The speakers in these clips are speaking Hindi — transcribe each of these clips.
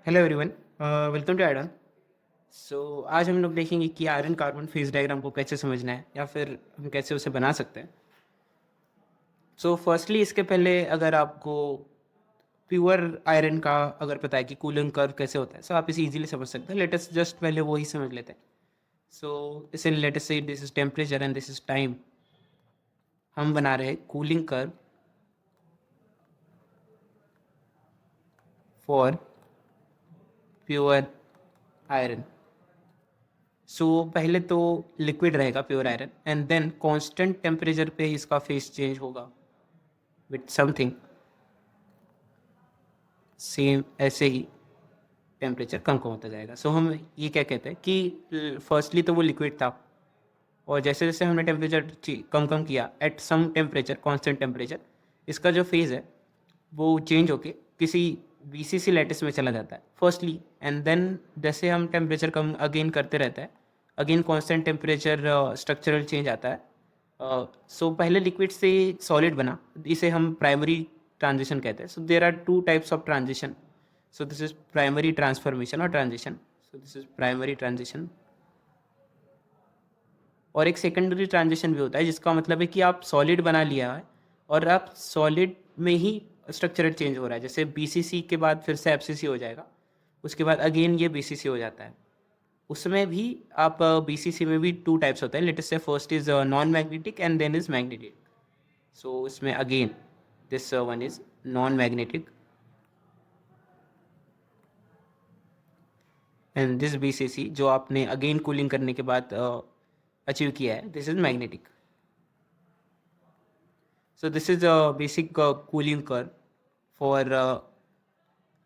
Hello everyone, welcome to Eden. So आज हम लोग देखेंगे कि आयरन कार्बन फेज डायग्राम को कैसे समझना है या फिर हम कैसे उसे बना सकते हैं। सो फर्स्टली इसके पहले अगर आपको प्योर आयरन का अगर पता है कि कूलिंग कर्व कैसे होता है, सो आप इसे इजीली समझ सकते हैं। लेटेस्ट जस्ट पहले वो ही समझ लेते हैं। सो इसे let us say this is temperature and this is time. हम बना रहे हैं cooling curve for pure iron. So पहले तो लिक्विड रहेगा pure iron and then constant temperature पे इसका फेस चेंज होगा विथ समथिंग सेम, ऐसे ही टेम्परेचर कम कम होता जाएगा। सो हम ये क्या कहते हैं कि फर्स्टली तो वो लिक्विड था और जैसे जैसे हमने टेम्परेचर कम कम किया at some temperature, constant temperature, इसका जो फेज़ है वो चेंज होके किसी बीसीसी लैटिस में चला जाता है फर्स्टली। एंड देन जैसे हम टेम्परेचर कम अगेन करते रहता है, again constant temperature structural change आता है। सो पहले लिक्विड से सॉलिड बना, इसे हम प्राइमरी ट्रांजिशन कहते हैं। So there are two types of transition. So this is primary transformation और transition. So this is primary transition. और एक सेकेंडरी ट्रांजिशन भी होता है जिसका मतलब है कि आप सॉलिड बना लिया है और आप सॉलिड में ही स्ट्रक्चरल चेंज हो रहा है। जैसे बीसीसी के बाद फिर से एफसीसी हो जाएगा, उसके बाद अगेन ये बीसीसी हो जाता है। उसमें भी आप बीसीसी में भी टू टाइप्स होते हैं। Let us say first is non magnetic and then is magnetic. So इसमें again this one is non magnetic and this BCC जो आपने अगेन कूलिंग करने के बाद अचीव किया है, this is magnetic. So this is a basic cooling curve for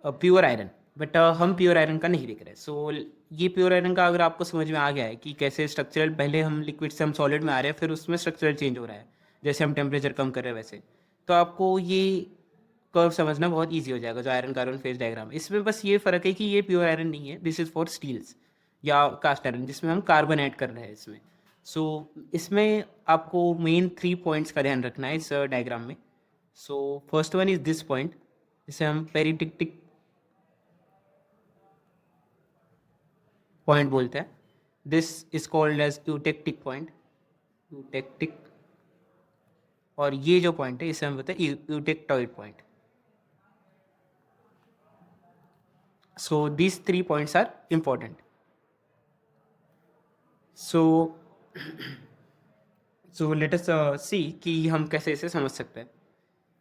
pure iron. But हम प्योर आयरन का नहीं देख रहे। सो ये प्योर आयरन का अगर आपको समझ में आ गया है कि कैसे स्ट्रक्चरल, पहले हम लिक्विड से हम सॉलिड में आ रहे हैं फिर उसमें स्ट्रक्चरल चेंज हो रहा है जैसे हम टेम्परेचर कम कर रहे हैं वैसे, तो आपको ये कर्व समझना बहुत ईजी हो जाएगा जो आयरन कार्बन फेज डायग्राम। इसमें बस ये फ़र्क है कि ये प्योर आयरन नहीं है, दिस इज़ फॉर स्टील्स या कास्ट आयरन जिसमें हम कार्बन ऐड कर रहे हैं इसमें। सो इसमें आपको मेन 3 पॉइंट्स का ध्यान रखना है इस डायग्राम में। So first one is this point, जिसे हम पेरिटिक्टिक पॉइंट बोलते हैं। This is called as eutectic point, eutectic. और ये जो पॉइंट है इसे हम बोलते हैं eutectoid point. So these 3 points are important. So so let us see कि हम कैसे इसे समझ सकते हैं।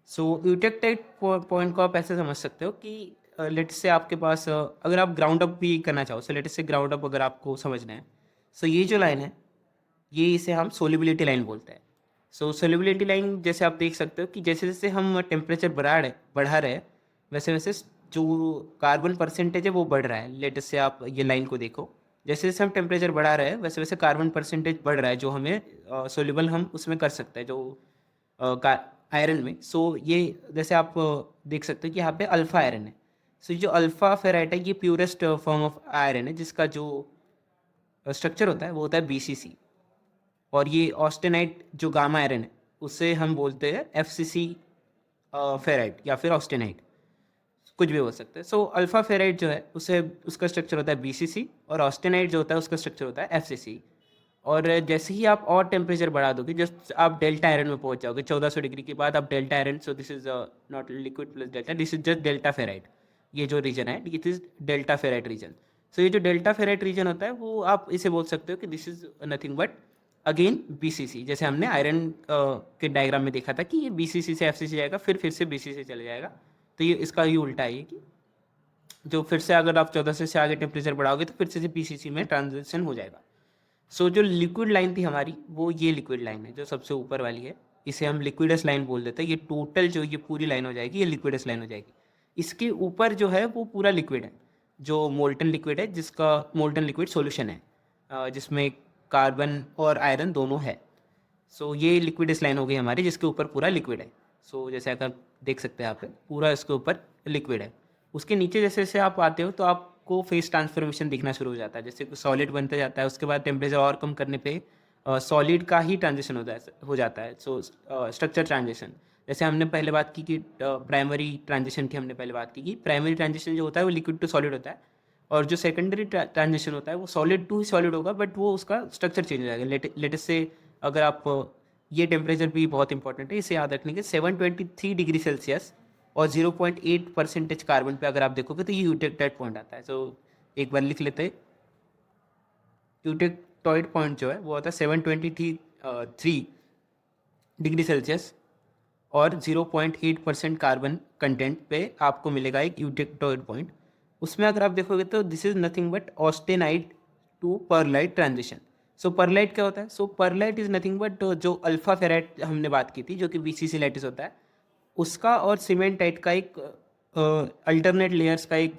सो यूटेक्टाइड पॉइंट को आप ऐसे समझ सकते हो कि लेट से आपके पास अगर आप ग्राउंड अप भी करना चाहो, सो लेट से ग्राउंड अप अगर आपको समझना है, सो ये जो लाइन है ये इसे हम सोलिबिलिटी लाइन बोलते हैं। सो सोलिबिलिटी लाइन जैसे आप देख सकते हो कि जैसे जैसे हम टेम्परेचर बढ़ा रहे हैं वैसे वैसे जो कार्बन परसेंटेज है वो बढ़ रहा है। लेट से आप ये लाइन को देखो, जैसे जैसे हम टेम्परेचर बढ़ा रहे हैं वैसे वैसे कार्बन परसेंटेज बढ़ रहा है जो हमें सोल्यूबल हम उसमें कर सकते हैं जो आयरन में। सो ये जैसे आप देख सकते हो कि यहाँ पे अल्फा आयरन है। सो जो अल्फा फेराइट है ये प्योरेस्ट फॉर्म ऑफ आयरन है जिसका जो स्ट्रक्चर होता है वो होता है बीसीसी। और ये ऑस्टेनाइट जो गामा आयरन है उसे हम बोलते हैं एफसीसी फेराइट या फिर ऑस्टेनाइट, कुछ भी बोल सकते हैं। सो अल्फा फेराइट जो है उसे उसका स्ट्रक्चर होता है बीसीसी और ऑस्टेनाइट जो होता है उसका स्ट्रक्चर होता है एफसीसी। और जैसे ही आप और टेम्परेचर बढ़ा दोगे, जस्ट आप डेल्टा आयरन में पहुंच जाओगे 1400 डिग्री के बाद आप delta iron. So this is not liquid plus delta, this is just delta ferrite. ये जो रीजन है it is delta ferrite region. So ये जो डेल्टा फेराइट रीजन होता है वो आप इसे बोल सकते हो कि this is nothing but again BCC. जैसे हमने आयरन के डायग्राम में देखा था कि ये बीसीसी से एफसीसी जाएगा फिर से बीसीसी चले जाएगा। तो ये इसका ये उल्टा है कि जो फिर से अगर आप 1400 से आगे टेम्परेचर बढ़ाओगे तो फिर से बीसीसी में ट्रांजिशन हो जाएगा। सो जो लिक्विड लाइन थी हमारी वो ये लिक्विड लाइन है जो सबसे ऊपर वाली है, इसे हम लिक्विडस लाइन बोल देते हैं। ये टोटल जो ये पूरी लाइन हो जाएगी ये लिक्विडस लाइन हो जाएगी। इसके ऊपर जो है वो पूरा लिक्विड है, जो मोल्टन लिक्विड है, जिसका मोल्टन लिक्विड सॉल्यूशन है जिसमें कार्बन और आयरन दोनों है। सो ये लिक्विडस लाइन हो गई हमारी जिसके ऊपर पूरा लिक्विड है। सो जैसे अगर देख सकते हैं आप पूरा इसके ऊपर लिक्विड है। उसके नीचे जैसे जैसे आप आते हो तो आपको फेस ट्रांसफॉर्मेशन दिखना शुरू हो जाता है। जैसे सॉलिड बनता जाता है उसके बाद टेम्परेचर और कम करने पे सॉलिड का ही ट्रांजिशन हो जाता है। So structure transition. जैसे हमने पहले बात की कि प्राइमरी ट्रांजिशन की हमने पहले बात की कि प्राइमरी ट्रांजिशन जो होता है वो लिक्विड टू सॉलिड होता है, और जो सेकेंडरी ट्रांजिशन होता है वो सॉलिड टू ही सॉलिड होगा, बट वो उसका स्ट्रक्चर चेंज हो जाएगा। लेटेस्ट से अगर आप ये टेम्परेचर भी बहुत इंपॉर्टेंट है, इसे याद रखने के 723 डिग्री सेल्सियस और 0.8% कार्बन पे अगर आप देखोगे तो ये यूटेक्टाइड पॉइंट आता है। तो एक बार लिख लेते हैं, यूटेक्टॉइड पॉइंट जो है वो होता है 723 डिग्री सेल्सियस और 0.8% कार्बन कंटेंट पे आपको मिलेगा एक यूटेक्टॉइड पॉइंट। उसमें अगर आप देखोगे तो this is nothing but austenite to pearlite transition. So pearlite क्या होता है? So pearlite is nothing but जो अल्फा फेराइट हमने बात की थी जो कि बीसीसी लैटिस होता है उसका और सीमेंटाइट का एक अल्टरनेट लेयर्स का एक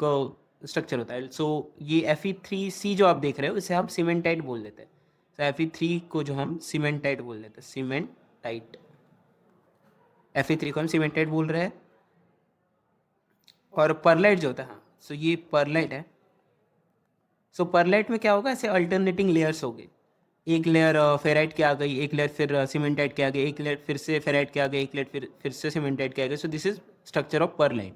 स्ट्रक्चर होता है। सो ये Fe3C जो आप देख रहे हो इसे हम सीमेंटाइट बोल देते हैं। तो Fe3 को जो हम सीमेंटाइट बोल देते हैं, सीमेंटाइट। Fe3 को हम सीमेंटाइट बोल रहे हैं। और परलाइट जो होता है, हाँ, सो ये परलाइट है। सो परलाइट में क्या होगा, ऐसे अल्टरनेटिंग लेयर्स हो गए, एक लेयर फेराइट के आ गई, एक लेयर फिर सीमेंटाइट के आ गई, एक लेयर फिर से फेराइट के आ गई, एक लेयर फिर से सीमेंटाइट के आ गई। So this is structure of pearlite.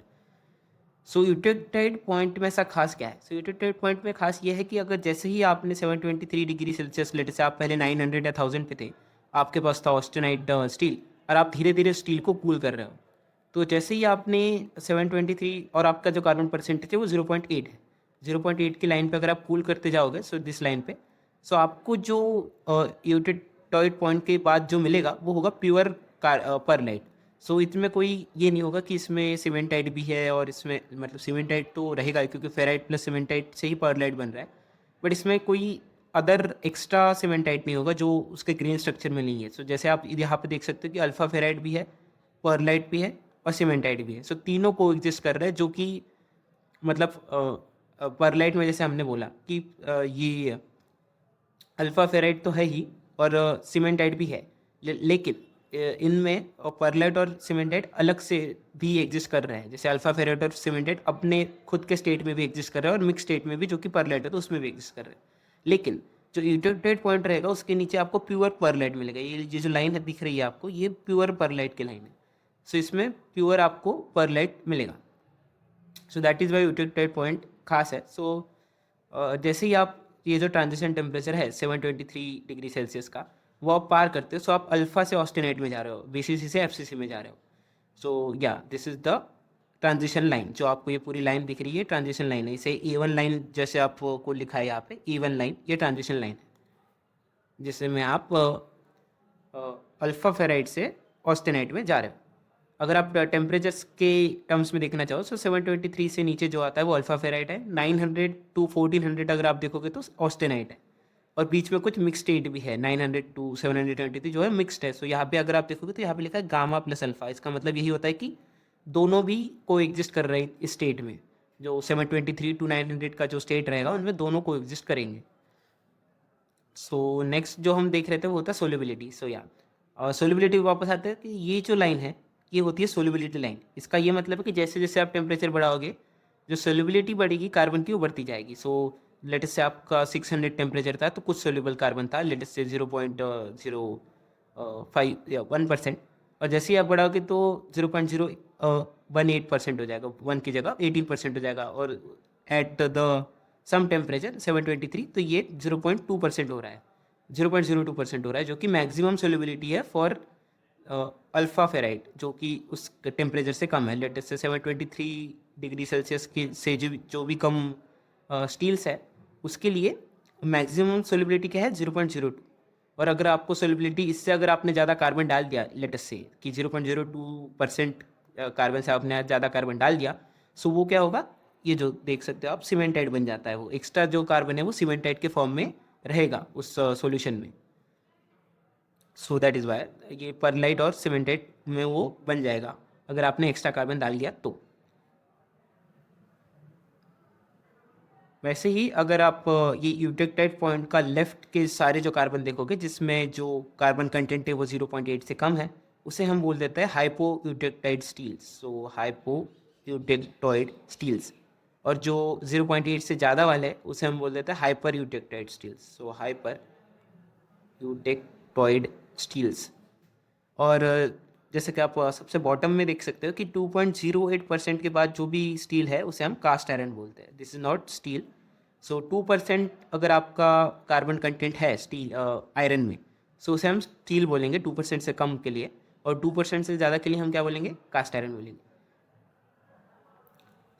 So eutectoid point में ऐसा खास क्या है? सो यूटेक्टाइड पॉइंट में खास ये है कि अगर जैसे ही आपने 723 डिग्री सेल्सियस लेटे से आप पहले 900 या 1000 पे थे, आपके पास था ऑस्टेनाइट स्टील, और आप धीरे धीरे स्टील को कूल कर रहे हो, तो जैसे ही आपने 723 और आपका जो कार्बन परसेंटेज है वो 0.8 है, 0.8 की लाइन पे अगर आप कूल करते जाओगे, सो दिस लाइन पे, सो आपको जो यूटेक्टॉइड पॉइंट के बाद जो मिलेगा वो होगा प्योर परलाइट। सो इसमें कोई ये नहीं होगा कि इसमें सीमेंटाइट भी है, और इसमें मतलब सीमेंटाइट तो रहेगा क्योंकि फेराइट प्लस सीमेंटाइट से ही परलाइट बन रहा है, बट इसमें कोई अदर एक्स्ट्रा सीमेंटाइट नहीं होगा जो उसके ग्रेन स्ट्रक्चर में नहीं है। सो जैसे आप यहाँ पे देख सकते हो कि अल्फा फेराइट भी है, परलाइट भी है और सीमेंटाइट भी है। सो तीनों को एग्जिस्ट कर रहे हैं, जो कि मतलब परलाइट में जैसे हमने बोला कि ये अल्फा फेराइट तो है ही और सीमेंटाइट भी है, लेकिन इनमें परलाइट और सीमेंटाइट अलग से भी एग्जिस्ट कर रहे हैं। जैसे अल्फा फेराइट और सीमेंटाइट अपने खुद के स्टेट में भी एग्जिस्ट कर रहे हैं और मिक्स स्टेट में भी, जो कि परलाइट है तो उसमें भी एग्जिस्ट कर रहे हैं। लेकिन जो यूटेक्टाइड पॉइंट रहेगा उसके नीचे आपको प्योर परलाइट मिलेगा। ये जो लाइन है दिख रही है आपको, ये प्योर परलाइट की लाइन है। सो इसमें प्योर आपको परलाइट मिलेगा। So that is why eutectoid point खास है। सो जैसे ही आप ये जो ट्रांजिशन टेम्परेचर है 723 डिग्री सेल्सियस का वो आप पार करते हो, सो आप अल्फा से ऑस्टेनाइट में जा रहे हो, बीसीसी से एफसीसी में जा रहे हो। सो या this is the transition line. जो आपको ये पूरी लाइन दिख रही है ट्रांजिशन लाइन है। इसे A1 लाइन जैसे आपको लिखा है यहाँ पे A1 लाइन, ये ट्रांजिशन लाइन है जिसमें आप अल्फा फेराइट से ऑस्टेनाइट में जा रहे हो। अगर आप टेम्परेचर्स के टर्म्स में देखना चाहो, सो 723 से नीचे जो आता है वो अल्फा फेराइट है, 900 टू 1400 अगर आप देखोगे तो ऑस्टेनाइट है, और बीच में कुछ मिक्स स्टेट भी है 900 टू 723 जो है मिक्सड है। सो यहाँ पे अगर आप देखोगे तो यहाँ पे लिखा है गामा प्लस अल्फा। इसका मतलब यही होता है कि दोनों भी को एग्जिस्ट कर रहे हैं इस स्टेट में। जो 723 टू 900 का जो स्टेट रहेगा उनमें दोनों को एग्जिस्ट करेंगे। सो नेक्स्ट जो हम देख रहे थे वो होता है सोलिबिलिटी। सो या और सोलिबिलिटी वापस आते हैं कि ये जो लाइन है ये होती है सोलिबिलिटी लाइन। इसका ये मतलब है कि जैसे जैसे आप टेम्परेचर बढ़ाओगे जो सोलिबिलिटी बढ़ेगी कार्बन की वो बढ़ती जाएगी। सो लेटेस्ट से आपका 600 टेम्परेचर था तो कुछ सोल्यूबल कार्बन था, लेटेस्ट से 0.05 या 1%, और जैसे ही आप बढ़ाओगे तो 0.018% हो जाएगा, 1 की जगह 18% हो जाएगा, और एट द सम टेम्परेचर 723 तो ये 0.2% हो रहा है, 0.02% हो रहा है, जो कि मैक्सिमम सोल्यूबिलिटी है फॉर अल्फा फेराइट, जो कि उस टेम्परेचर से कम है। लेटेस्ट से 723 डिग्री सेल्सियस की से जो भी कम स्टील्स है उसके लिए मैक्सिमम सोल्यूबिलिटी क्या है 0.02। और अगर आपको सोल्यूबिलिटी इससे अगर आपने ज़्यादा कार्बन डाल दिया लेटेस्ट से कि 0.02% कार्बन से आपने ज़्यादा कार्बन डाल दिया, सो वो क्या होगा, ये जो देख सकते हो आप सीमेंटाइट बन जाता है। वो एक्स्ट्रा जो कार्बन है वो सीमेंटाइट के फॉर्म में रहेगा उस सॉल्यूशन में। सो दैट इज़ वाई ये परलाइट और सीमेंटाइट में वो बन जाएगा अगर आपने एक्स्ट्रा कार्बन डाल दिया तो। वैसे ही अगर आप ये यूटेक्टाइड पॉइंट का लेफ्ट के सारे जो कार्बन देखोगे जिसमें जो कार्बन कंटेंट है वो 0.8 से कम है, उसे हम बोल देते हैं हाइपो यूटेक्टाइड स्टील्स। सो हाइपो यूटेक्टॉइड स्टील्स। और जो 0.8 से ज़्यादा वाले हैं उसे हम बोल देते हैं hyper eutectoid steels. So hyper eutectoid steels. और जैसे कि आप सबसे बॉटम में देख सकते हो कि 2.08% के बाद जो भी स्टील है उसे हम कास्ट आयरन बोलते हैं, दिस इज़ नॉट स्टील। सो 2% अगर आपका कार्बन कंटेंट है स्टील आयरन में, सो उसे हम स्टील बोलेंगे 2% से कम के लिए, और 2% से ज़्यादा के लिए हम क्या बोलेंगे, कास्ट आयरन बोलेंगे।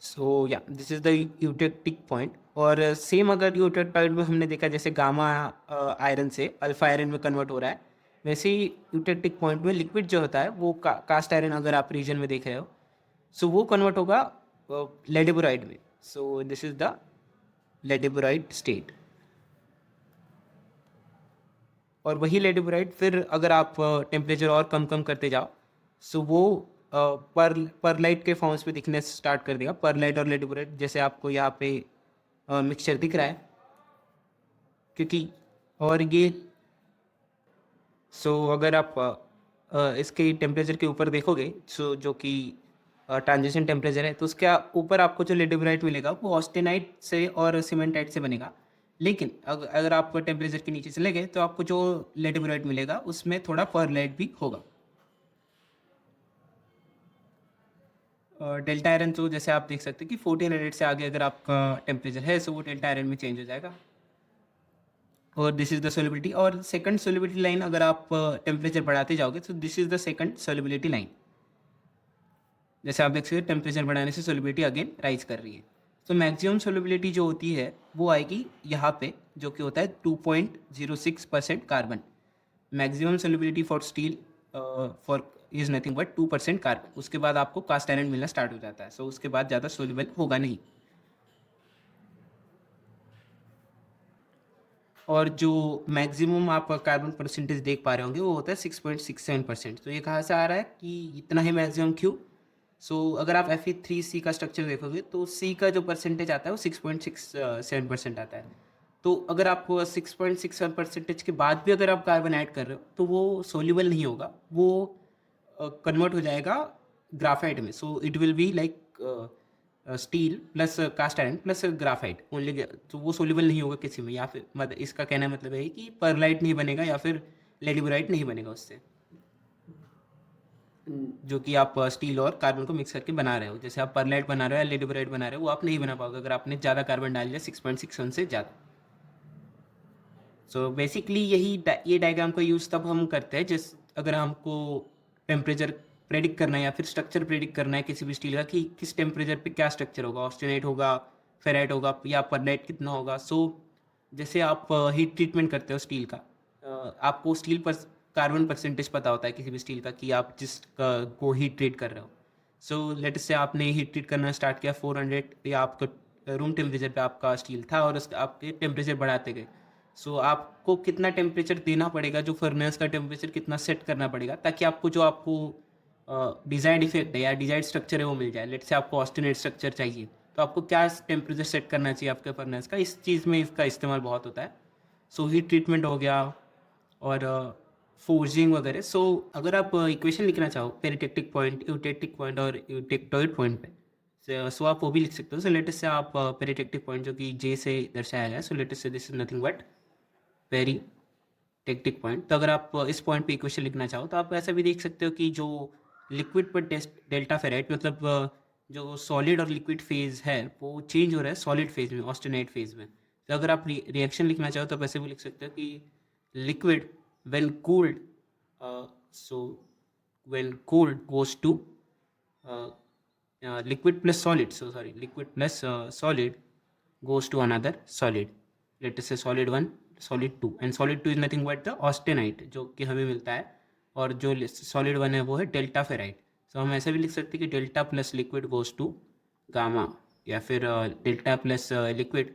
सो या this is the eutectic point. और सेम अगर यूटेक्ट पॉइंट में हमने देखा जैसे गामा आयरन से अल्फा आयरन में कन्वर्ट हो रहा है, वैसे ही यूटेक्टिक पॉइंट में लिक्विड जो होता है वो कास्ट आयरन अगर आप रीजन में देख रहे हो, सो वो कन्वर्ट होगा लेडेबोराइड में। So this is the ledeburite state. और वही लेडेबोराइड फिर अगर आप टेम्परेचर और कम कम करते जाओ, सो वो परलाइट के फॉर्म्स पे दिखने स्टार्ट कर देगा। परलाइट और लेडेबोराइड जैसे आपको यहाँ पे मिक्सचर दिख रहा है, क्योंकि और ये अगर आप इसके टेम्परेचर के ऊपर देखोगे, जो कि ट्रांजिशन टेम्परेचर है, तो उसके ऊपर आपको जो लेडेबोराइट मिलेगा वो ऑस्टेनाइट से और सीमेंटाइट से बनेगा। लेकिन अगर आप टेम्परेचर के नीचे चले गए तो आपको जो लेडेबोराइट मिलेगा उसमें थोड़ा परलाइट भी होगा। डेल्टा आयरन तो जैसे आप देख सकते हैं कि 1400 से आगे अगर आपका टेम्परेचर है, सो वो डेल्टा आयरन में चेंज हो जाएगा। और दिस इज़ द सोलिबिलिटी। और सेकंड सोलिबिलिटी लाइन अगर आप टेम्परेचर बढ़ाते जाओगे तो this is the second solubility line. जैसे आप देख सकते हैं टेम्परेचर बढ़ाने से सोलिबिलिटी अगेन राइज कर रही है। तो मैक्सिमम सोलिबिलिटी जो होती है वो आएगी यहाँ पे, जो कि होता है 2.06% carbon. Maximum solubility for steel for is nothing but 2% carbon. उसके बाद आपको कास्ट आयरन मिलना स्टार्ट हो जाता है, सो उसके बाद ज़्यादा सोल्यूबल होगा नहीं। और जो मैक्सिमम आप कार्बन परसेंटेज देख पा रहे होंगे वो होता है 6.67%। तो ये कहाँ से आ रहा है कि इतना ही मैक्सिमम क्यों? अगर आप Fe3C का स्ट्रक्चर देखोगे तो C का जो परसेंटेज आता है वो 6.67% आता है। तो अगर आप 6.67% के बाद भी अगर आप कार्बन ऐड कर रहे हो तो वो सोल्यूबल नहीं होगा, वो कन्वर्ट हो जाएगा ग्राफाइट में। So it will be like steel plus cast iron plus graphite only. तो वो सोल्यूबल नहीं होगा किसी में, या फिर मतलब इसका कहना मतलब है कि परलाइट नहीं बनेगा या फिर लेडिबोराइट नहीं बनेगा उससे, जो कि आप स्टील और कार्बन को मिक्स करके बना रहे हो। जैसे आप परलाइट बना रहे हो या लेडिबोराइट बना रहे हो, वो आप नहीं बना पाओगे अगर आपने ज़्यादा कार्बन डाल लिया 6.61 से ज़्यादा। बेसिकली ये डायग्राम का यूज़ तब हम करते हैं जिस अगर हमको टेम्परेचर प्रेडिक्ट करना है या फिर स्ट्रक्चर प्रेडिक्ट करना है किसी भी स्टील का कि किस टेम्परेचर पे क्या स्ट्रक्चर होगा, ऑस्टेनाइट होगा, फेराइट होगा या परलाइट कितना होगा। जैसे आप हीट ट्रीटमेंट करते हो स्टील का, आपको स्टील पर कार्बन परसेंटेज पता होता है किसी भी स्टील का कि आप जिस को हीट ट्रीट कर रहे हो। लेट से आपने हीट ट्रीट करना स्टार्ट किया 400 या आपका रूम टेम्परेचर पे आपका स्टील था और आपके टेम्परेचर बढ़ाते गए। आपको कितना टेम्परेचर देना पड़ेगा, जो फर्नेस का टेम्परेचर कितना सेट करना पड़ेगा ताकि आपको जो आपको डिज़ायर्ड इफेक्ट है या डिज़ायर्ड स्ट्रक्चर है वो मिल जाए। लेट से आपको ऑस्टेनेट स्ट्रक्चर चाहिए तो आपको क्या टेम्परेचर सेट करना चाहिए आपके फर्नेस का, इस चीज़ में इसका इस्तेमाल बहुत होता है। हीट ट्रीटमेंट हो गया और फोर्जिंग वगैरह। अगर आप इक्वेशन लिखना चाहो पेरिटेक्टिक पॉइंट, यूटेक्टिक पॉइंट और यूटेक्टोइड पॉइंट पे, आप वो भी लिख सकते हो। लेटेस्ट से आप पेरिटेक्टिक पॉइंट जो कि जे से दर्शाया गया है, latest say this is nothing but peritectic point. तो अगर आप इस पॉइंट पे इक्वेशन लिखना चाहो तो आप ऐसा भी देख सकते हो कि जो लिक्विड पर डेल्टा फेराइट मतलब जो सॉलिड और लिक्विड फेज है वो चेंज हो रहा है सॉलिड फेज में, ऑस्टेनाइट फेज में। तो अगर आप रिएक्शन लिखना चाहो तो आप ऐसे भी लिख सकते हो कि liquid when cooled so when cooled goes to liquid plus solid, liquid plus solid goes to another solid, let us say solid 1 solid 2 and solid 2 is nothing but the austenite जो कि हमें मिलता है, और जो solid 1 है वो है डेल्टा फेराइट। हम ऐसे भी लिख सकते हैं कि delta plus liquid goes to gamma, या फिर delta plus liquid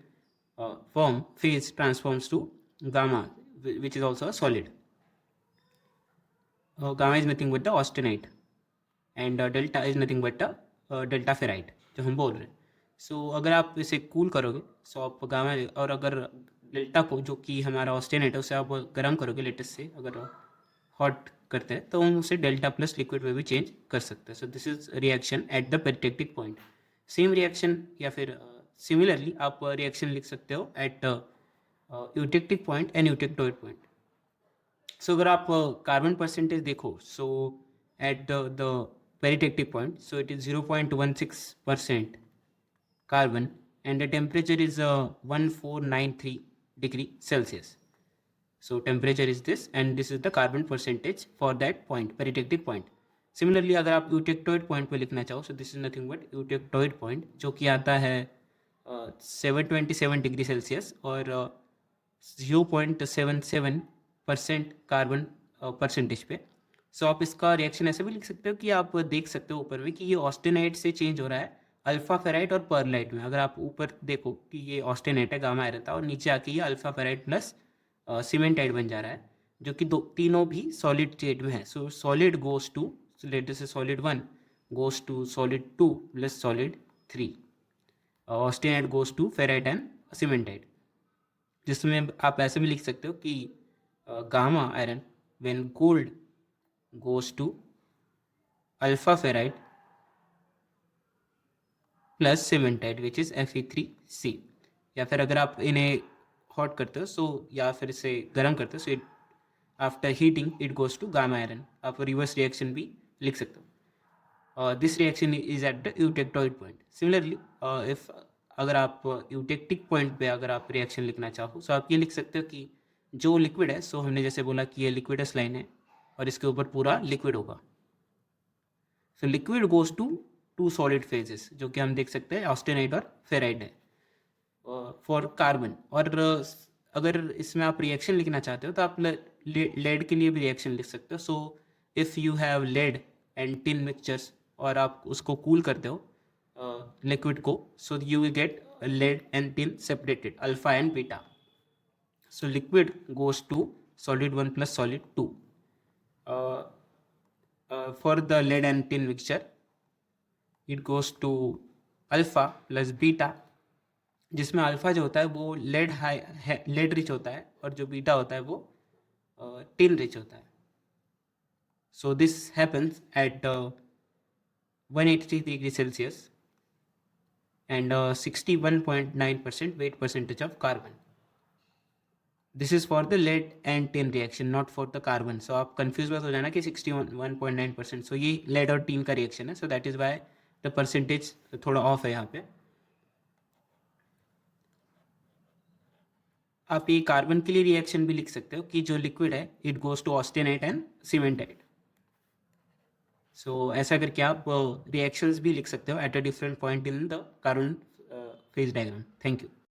form phase transforms to gamma which is also a solid. Gamma is nothing but the austenite and delta is nothing but the delta ferrite जो हम बोल रहे हैं। अगर आप इसे कूल करोगे आप गामा, और अगर डेल्टा को जो कि हमारा ऑस्टेनाइट है उसे आप गर्म करोगे लेटेस्ट से, अगर हॉट करते हैं तो हम उसे डेल्टा प्लस लिक्विड में भी चेंज कर सकते हैं। This is reaction at the peritectic point. Same reaction या फिर सिमिलरली आप रिएक्शन लिख सकते हो at eutectic point and eutectoid point. अगर आप कार्बन परसेंटेज देखो, at the peritectic point. So it is 0.16% carbon, and the temperature is 1493 degree Celsius. So temperature is this, and this is the carbon percentage for that point, peritectic point. Similarly अगर आप यूटेक्टोइड पॉइंट पे लिखना चाहो, सो this is nothing but eutectoid point, जो कि आता है 727 डिग्री सेल्सियस और 0.77% कार्बन परसेंटेज पे. सो आप इसका रिएक्शन ऐसे भी लिख सकते हो कि आप देख सकते हो ऊपर में कि ये ऑस्टेनाइट से चेंज हो रहा है अल्फा फेराइट और पर्लाइट में. अगर आप ऊपर देखो कि ये ऑस्टेनाइट है, गामा आयरन था, और नीचे आके ये अल्फा फेराइट प्लस सीमेंटाइट बन जा रहा है, जो कि तीनों भी सॉलिड स्टेट में है. So solid goes to, let us say solid 1 goes to solid 2 plus solid 3. Austenite goes to ferrite and cementite, जिसमें आप ऐसे भी लिख सकते हो कि gamma iron when cooled goes to alpha ferrite plus cementite which is Fe3C. या फिर अगर आप इन्हें हॉट करते हो, सो या फिर इसे गर्म करते हो, so after heating it goes to gamma iron. आप रिवर्स रिएक्शन भी लिख सकते हो. This reaction is at the eutectoid point. Similarly if अगर आप यूटेक्टिक पॉइंट पे अगर आप रिएक्शन लिखना चाहो, सो आप ये लिख सकते हो कि जो लिक्विड है, सो हमने जैसे बोला कि ये लिक्विडस लाइन है और इसके ऊपर पूरा लिक्विड होगा. So liquid goes to 2 solid phases, जो कि हम देख सकते हैं ऑस्टेनाइट और फेराइट है फॉर कार्बन. और अगर इसमें आप रिएक्शन लिखना चाहते हो तो आप लेड के लिए भी रिएक्शन लिख सकते हो. So if you have lead and tin mixtures और आप उसको कूल करते हो लिक्विड को, so you will get lead and tin separated, alpha and beta. So liquid goes to solid 1 plus solid 2. For the lead and tin mixture it goes to alpha plus beta, जिसमें अल्फा जो होता है वो लेड रिच होता है और जो बीटा होता है वो टिन रिच होता है. So this happens at 183 degree Celsius and 61.9% weight percentage of carbon. This is for the lead and tin reaction, not for the carbon. So आप कंफ्यूज मत हो जाना कि 61.9%. सो ये लेड और टिन का रिएक्शन है, so that is why the percentage थोड़ा ऑफ है यहाँ पे. आप ये कार्बन के लिए रिएक्शन भी लिख सकते हो कि जो लिक्विड है it goes to austenite and cementite. So ऐसा करके आप रिएक्शंस भी लिख सकते हो at a different point in the carbon phase diagram. Thank you.